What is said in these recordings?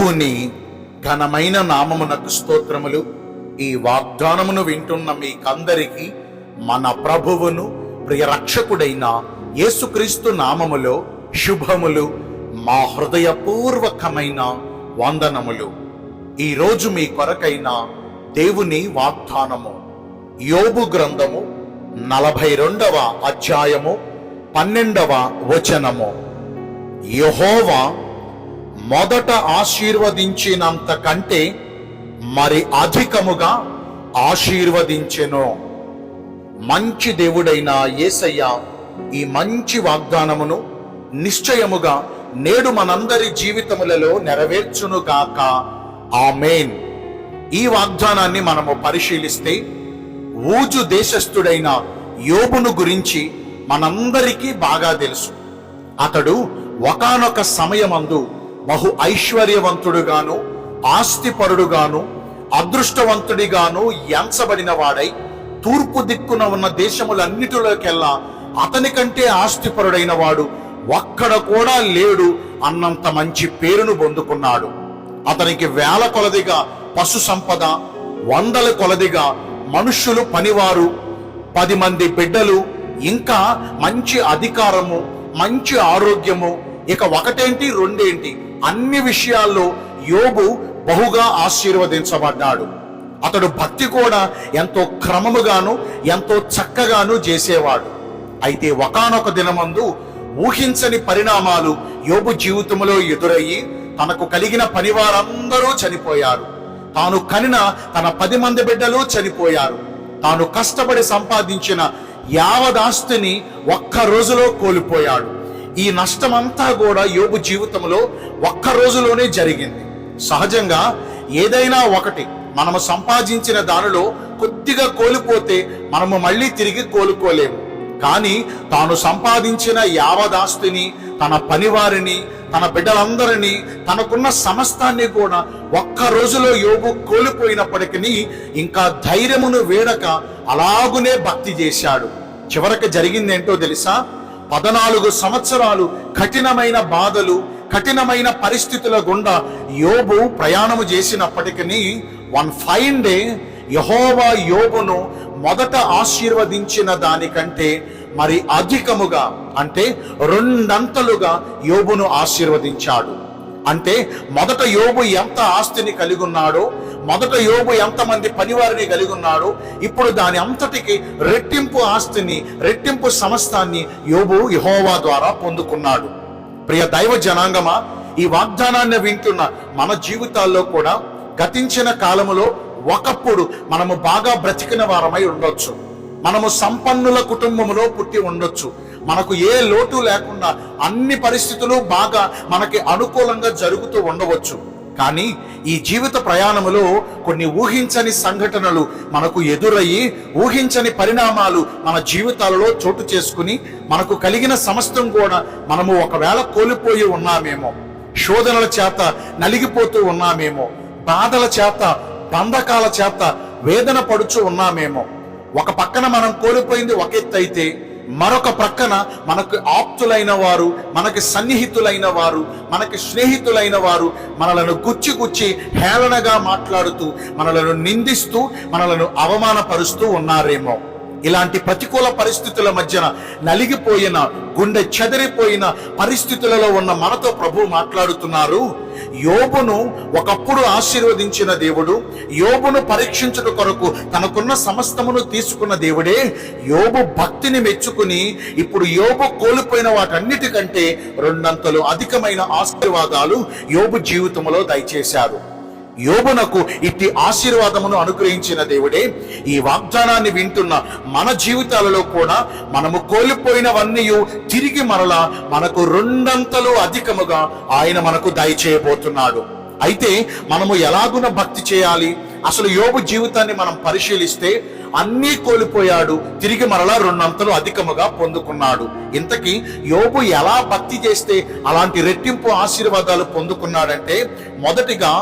దేవుని ఘనమైన నామమునకు స్తోత్రములు. ఈ వాగ్దానమును వింటున్న మీకందరికీ మన ప్రభువును ప్రియ రక్షకుడైన యేసుక్రీస్తు నామములో శుభములు, మా హృదయపూర్వకమైన వందనములు. ఈరోజు మీ కొరకైన దేవుని వాగ్దానము యోబు గ్రంథము 42వ అధ్యాయము 12వ వచనము. యెహోవా మొదట ఆశీర్వదించినంత కంటే మరి అధికముగా ఆశీర్వదించెను. మంచి దేవుడైన యేసయ్య ఈ మంచి వాగ్దానమును నిశ్చయముగా నేడు మనందరి జీవితములలో నెరవేర్చునుగాక. ఆమేన్. ఈ వాగ్దానాన్ని మనము పరిశీలిస్తే ఊజు దేశస్థుడైన యోబును గురించి మనందరికీ బాగా తెలుసు. అతడు ఒకానొక సమయమందు బహు ఐశ్వర్యవంతుడుగాను, ఆస్తిపరుడుగాను, అదృష్టవంతుడిగాను ఎంచబడిన వాడై తూర్పు దిక్కున ఉన్న దేశములన్నిటిలోకెల్లా అతని కంటే ఆస్తిపరుడైన వాడు ఒక్కడ కూడా లేడు అన్నంత మంచి పేరును పొందుకున్నాడు. అతనికి వేల కొలదిగా పశు సంపద, వందల కొలదిగా మనుష్యులు, పనివారు, 10 మంది బిడ్డలు, ఇంకా మంచి అధికారము, మంచి ఆరోగ్యము, ఇక ఒకటేంటి రెండేంటి అన్ని విషయాల్లో యోబు బహుగా ఆశీర్వదించబడ్డాడు. అతడు భక్తి కూడా ఎంతో క్రమముగాను ఎంతో చక్కగాను చేసేవాడు. అయితే ఒకానొక దినమందు ఊహించని పరిణామాలు యోబు జీవితంలో ఎదురయ్యి తనకు కలిగిన పనివారందరూ చనిపోయారు. తాను కనిన తన 10 మంది బిడ్డలు చనిపోయారు. తాను కష్టపడి సంపాదించిన యావదాస్తిని ఒక్క రోజులో కోల్పోయాడు. ఈ నష్టమంతా కూడా యోబు జీవితంలో ఒక్క రోజులోనే జరిగింది. సహజంగా ఏదైనా ఒకటి మనము సంపాదించిన దానిలో కొద్దిగా కోల్పోతే మనము మళ్ళీ తిరిగి కోలుకోలేము. కానీ తాను సంపాదించిన యావదాస్తిని, తన పనివారిని, తన బిడ్డలందరినీ, తనకున్న సమస్తాన్ని కూడా ఒక్క రోజులో యోబు కోల్పోయినప్పటికీ ఇంకా ధైర్యమును వీడక అలాగునే భక్తి చేశాడు. చివరికి జరిగిందేంటో తెలుసా? 14 సంవత్సరాలు కఠినమైన బాధలు, కఠినమైన పరిస్థితుల గుండా యోబు ప్రయాణము చేసినప్పటికీ వన్ ఫైన్ డే యెహోవా యోబును మొదట ఆశీర్వదించిన దానికంటే మరి అధికముగా, అంటే 2 అంతలుగా యోబును ఆశీర్వదించాడు. అంటే మొదట యోబు ఎంత ఆస్తిని కలిగి ఉన్నాడో, మొదట యోబు ఎంతమంది పనివారిని కలిగి ఉన్నాడో, ఇప్పుడు దాని అంతటికి రెట్టింపు ఆస్తిని, రెట్టింపు సమస్తాన్ని యోబు యెహోవా ద్వారా పొందుకున్నాడు. ప్రియ దైవ జనాంగమా, ఈ వాగ్దానాన్ని వింటున్న మన జీవితాల్లో కూడా గతించిన కాలములో ఒకప్పుడు మనము బాగా బ్రతికిన వారమై ఉండొచ్చు. మనము సంపన్నుల కుటుంబంలో పుట్టి ఉండొచ్చు. మనకు ఏ లోటు లేకుండా అన్ని పరిస్థితులు బాగా మనకి అనుకూలంగా జరుగుతూ ఉండవచ్చు. కానీ ఈ జీవిత ప్రయాణములో కొన్ని ఊహించని సంఘటనలు మనకు ఎదురయ్యి, ఊహించని పరిణామాలు మన జీవితాలలో చోటు చేసుకుని మనకు కలిగిన సమస్తం కూడా మనము ఒకవేళ కోల్పోయి ఉన్నామేమో, శోధనల చేత నలిగిపోతూ ఉన్నామేమో, బాధల చేత, బంధకాల చేత వేదన పడుచు ఉన్నామేమో. ఒక పక్కన మనం కోల్పోయింది ఒక ఎత్తు అయితే, మరొక ప్రక్కన మనకు ఆప్తులైన వారు, మనకి సన్నిహితులైన వారు, మనకి స్నేహితులైన వారు మనలను గుచ్చి హేళనగా మాట్లాడుతూ, మనలను నిందిస్తూ, మనలను అవమానపరుస్తూ ఉన్నారేమో. ఇలాంటి ప్రతికూల పరిస్థితుల మధ్యన నలిగిపోయిన, గుండె చెదిరిపోయిన పరిస్థితులలో ఉన్న మనతో ప్రభు మాట్లాడుతున్నారు. యోబును ఒకప్పుడు ఆశీర్వదించిన దేవుడు, యోబును పరీక్షించుట కొరకు తనకున్న సమస్తమును తీసుకున్న దేవుడే యోబు భక్తిని మెచ్చుకుని ఇప్పుడు యోబు కోల్పోయిన వాటన్నిటికంటే 2 అంతలు అధికమైన ఆశీర్వాదాలు యోబు జీవితంలో దయచేశారు. యోబునకు ఇట్టి ఆశీర్వాదమును అనుగ్రహించిన దేవుడే ఈ వాగ్దానాన్ని వింటున్న మన జీవితాలలో కూడా మనము కోల్పోయినవన్నీ తిరిగి మరలా మనకు 2 అంతలు అధికముగా ఆయన మనకు దయచేయబోతున్నాడు. అయితే మనము ఎలాగున భక్తి చేయాలి? అసలు యోబు జీవితాన్ని మనం పరిశీలిస్తే అన్నీ కోల్పోయాడు, తిరిగి మరలా 2 అంతలు అధికముగా పొందుకున్నాడు. ఇంతకీ యోబు ఎలా భక్తి చేస్తే అలాంటి రెట్టింపు ఆశీర్వాదాలు పొందుకున్నాడంటే, మొదటిగా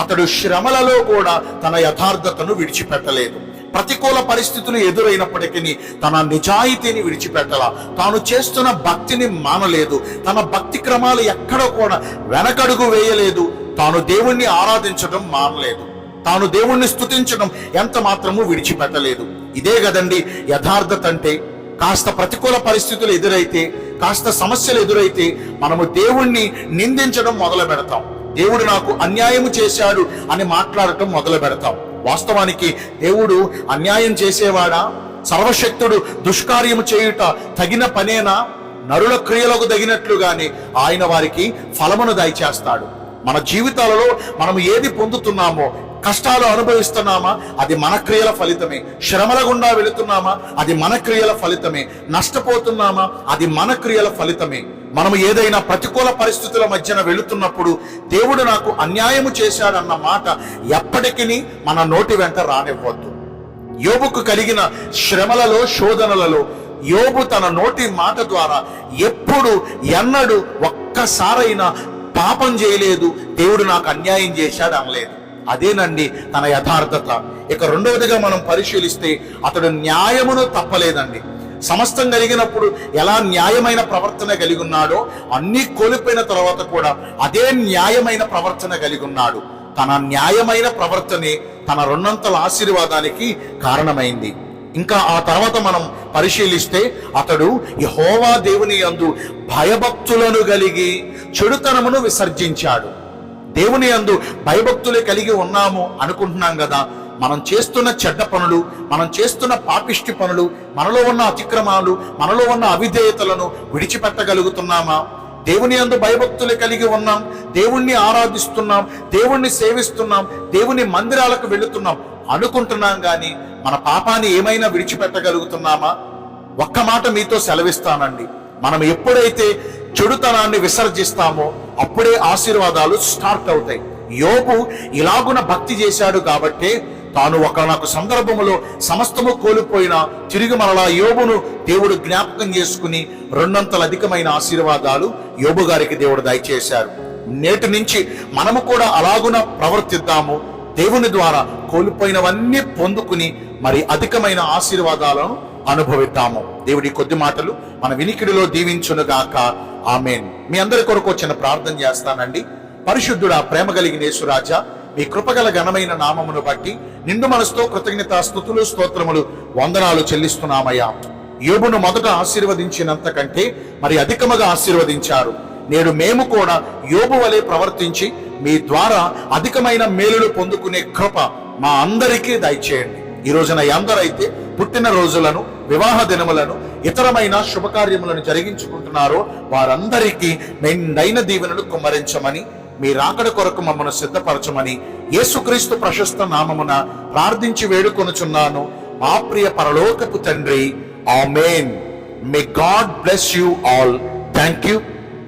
అతడు శ్రమలలో కూడా తన యథార్థతను విడిచిపెట్టలేదు. ప్రతికూల పరిస్థితులు ఎదురైనప్పటికీ తన నిజాయితీని విడిచిపెట్టలా, తాను చేస్తున్న భక్తిని మానలేదు, తన భక్తి క్రమాలు ఎక్కడ కూడా వెనకడుగు వేయలేదు, తాను దేవుణ్ణి ఆరాధించడం మానలేదు, తాను దేవుణ్ణి స్తుతించడం ఎంత మాత్రము విడిచిపెట్టలేదు. ఇదే కదండి యథార్థత అంటే. కాస్త ప్రతికూల పరిస్థితులు ఎదురైతే, కాస్త సమస్యలు ఎదురైతే మనము దేవుణ్ణి నిందించడం మొదలు పెడతాం, దేవుడు నాకు అన్యాయం చేశాడు అని మాట్లాడటం మొదలు పెడతాం. వాస్తవానికి దేవుడు అన్యాయం చేసేవాడా? సర్వశక్తుడు దుష్కార్యము చేయుట తగిన పనేనా? నరుల క్రియలకు తగినట్లుగానే ఆయన వారికి ఫలమును దయచేస్తాడు. మన జీవితాలలో మనం ఏది పొందుతున్నామో, కష్టాలు అనుభవిస్తున్నామా అది మన క్రియల ఫలితమే, శ్రమల గుండా వెళుతున్నామా అది మన క్రియల ఫలితమే, నష్టపోతున్నామా అది మన క్రియల ఫలితమే. మనము ఏదైనా ప్రతికూల పరిస్థితుల మధ్యన వెళుతున్నప్పుడు దేవుడు నాకు అన్యాయము చేశాడన్న మాట ఎప్పటికీ మన నోటి వెంట రానివ్వద్దు. యోబుకు కలిగిన శ్రమలలో, శోధనలలో యోబు తన నోటి మాట ద్వారా ఎప్పుడు ఎన్నడూ ఒక్కసారైనా పాపం చేయలేదు, దేవుడు నాకు అన్యాయం చేశాడు అనలేదు. అదేనండి తన యథార్థత. ఇక రెండవదిగా మనం పరిశీలిస్తే అతడు న్యాయమును తప్పలేదండి. సమస్తం కలిగినప్పుడు ఎలా న్యాయమైన ప్రవర్తన కలిగి ఉన్నాడో, అన్ని కోల్పోయిన తర్వాత కూడా అదే న్యాయమైన ప్రవర్తన కలిగి ఉన్నాడు. తన న్యాయమైన ప్రవర్తనే తన రెండంతల ఆశీర్వాదానికి కారణమైంది. ఇంకా ఆ తర్వాత మనం పరిశీలిస్తే అతడు యెహోవా దేవుని యందు భయభక్తులను కలిగి చెడుతనమును విసర్జించాడు. దేవుని యందు భయభక్తులే కలిగి ఉన్నాము అనుకుంటున్నాం కదా, మనం చేస్తున్న చెడ్డ పనులు, మనం చేస్తున్న పాపిష్టి పనులు, మనలో ఉన్న అతిక్రమాలు, మనలో ఉన్న అవిధేయతలను విడిచిపెట్టగలుగుతున్నామా? దేవుని యందు భయభక్తులు కలిగి ఉన్నాం, దేవుణ్ణి ఆరాధిస్తున్నాం, దేవుణ్ణి సేవిస్తున్నాం, దేవుని మందిరాలకు వెళుతున్నాం అనుకుంటున్నాం, కానీ మన పాపాన్ని ఏమైనా విడిచిపెట్టగలుగుతున్నామా? ఒక్క మాట మీతో సెలవిస్తానండి, మనం ఎప్పుడైతే చెడుతనాన్ని విసర్జిస్తామో అప్పుడే ఆశీర్వాదాలు స్టార్ట్ అవుతాయి. యోబు ఇలాగున భక్తి చేశాడు కాబట్టే తాను ఒకనొక సందర్భములో సమస్తము కోల్పోయినా తిరిగి మరలా యోబును దేవుడు జ్ఞాపకం చేసుకుని రెండంతల అధికమైన ఆశీర్వాదాలు యోబు గారికి దేవుడు దయచేశారు. నేటి నుంచి మనము కూడా అలాగున ప్రవర్తిద్దాము. దేవుని ద్వారా కోల్పోయినవన్నీ పొందుకుని మరి అధికమైన ఆశీర్వాదాలను అనుభవిద్దాము. దేవుడి కొద్ది మాటలు మన వినికిడిలో దీవించును గాక. ఆమేన్. మీ అందరి కొరకు చిన్న ప్రార్థన చేస్తానండి. పరిశుద్ధుడా, ప్రేమ కలిగిన యేసురాజా, మీ కృపగల ఘనమైన నామమును బట్టి నిండు మనసుతో కృతజ్ఞత స్తుతులు స్తోత్రములు వందనాలు చెల్లిస్తున్నామయ్యా. యోబును మొదట ఆశీర్వదించినంత కంటే మరి అధికముగా ఆశీర్వదించారు. నేడు మేము కూడా యోబు వలె ప్రవర్తించి మీ ద్వారా అధికమైన మేలులు పొందుకునే కృప మా అందరికీ దయచేయండి. ఈ రోజున ఎందరైతే పుట్టిన రోజులను, వివాహ దినములను, ఇతరమైన శుభకార్యములను జరిగించుకుంటున్నారో వారందరికీ మెండైన దీవెనలు కుమ్మరించమని, మీ రాకడ కొరకు మమ్మను సిద్ధపరచమని యేసుక్రీస్తు ప్రశస్త నామమున ప్రార్థించి వేడుకొనుచున్నాను మా ప్రియ పరలోకపు తండ్రి. ఆమేన్. May God bless you all. Thank you.